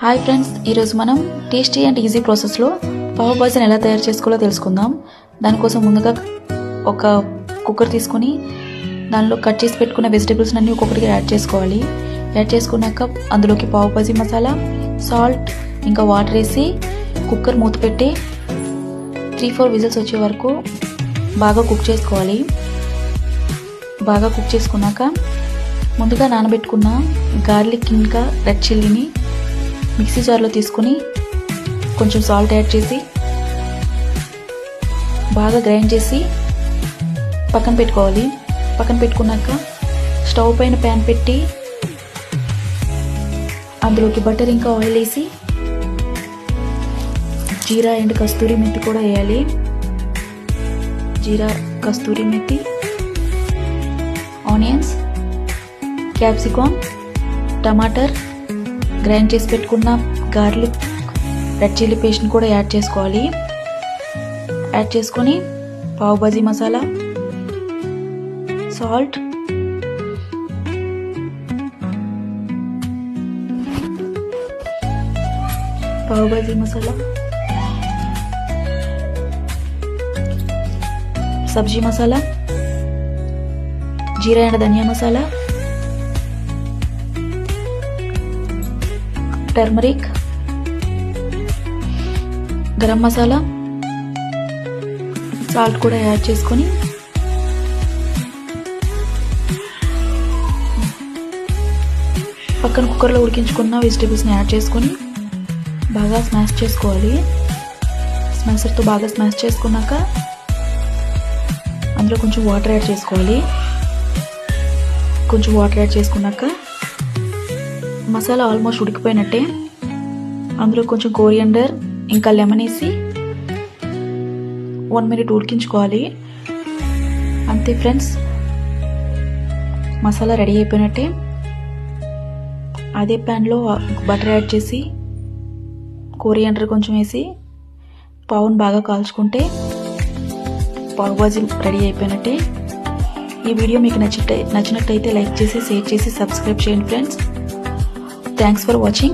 Hi friends, ఈరోజు మనం tasty and easy ప్రాసెస్లో పావ్ భాజీని ఎలా తయారు చేసుకోవాలో తెలుసుకుందాం. దానికోసం ముందుగా ఒక కుక్కర్ తీసుకొని దానిలో కట్ చేసి పెట్టుకున్న వెజిటేబుల్స్ అన్ని ఒక్కొక్కటిగా యాడ్ చేసుకోవాలి. యాడ్ చేసుకున్నాక అందులోకి పావ్ భాజీ మసాలా, సాల్ట్, ఇంకా వాటర్ వేసి కుక్కర్ మూత పెట్టి 3-4 విజిల్స్ వచ్చే వరకు బాగా కుక్ చేసుకోవాలి. బాగా కుక్ చేసుకున్నాక ముందుగా నానబెట్టుకున్న గార్లిక్ ఇంకా రెడ్ చిల్లీని మిక్సీ జార్లో తీసుకుని కొంచెం సాల్ట్ యాడ్ చేసి బాగా గ్రైండ్ చేసి పక్కన పెట్టుకోవాలి. పక్కన పెట్టుకున్నాక స్టవ్ పైన ప్యాన్ పెట్టి అందులోకి బటర్ ఇంకా ఆయిల్ వేసి జీరా అండ్ కస్తూరి మెంతి కూడా వేయాలి. జీరా, కస్తూరి మెంతి, ఆనియన్స్, క్యాప్సికమ్, టమాటర్, గ్రైండ్ చేసి పెట్టుకున్న గార్లిక్, రెడ్ చిల్లీ పేస్ట్ని కూడా యాడ్ చేసుకోవాలి. యాడ్ చేసుకొని pav bhaji masala, salt, pav bhaji masala, sabzi masala, jeera and dhania masala, turmeric, garam masala, salt కూడా యాడ్ చేసుకొని పక్కన కుక్కర్లో ఉడికించుకున్న వెజిటేబుల్స్ని యాడ్ చేసుకొని బాగా స్మాష్ చేసుకోవాలి. స్మాషర్తో బాగా స్మాష్ చేసుకున్నాక అందులో కొంచెం వాటర్ యాడ్ చేసుకోవాలి. కొంచెం వాటర్ యాడ్ చేసుకున్నాక మసాలా ఆల్మోస్ట్ ఉడికిపోయినట్టే అందులో కొంచెం కోరియండర్ ఇంకా లెమన్ వేసి 1 మినిట్ ఉడికించుకోవాలి. అంతే ఫ్రెండ్స్, మసాలా రెడీ అయిపోయినట్టే. అదే ప్యాన్లో బటర్ యాడ్ చేసి కోరియండర్ కొంచెం వేసి పావును బాగా కాల్చుకుంటే పావ్ భాజీ రెడీ అయిపోయినట్టే. ఈ వీడియో మీకు నచ్చినట్టయితే లైక్ చేసి, షేర్ చేసి, సబ్స్క్రైబ్ చేయండి ఫ్రెండ్స్. Thanks for watching.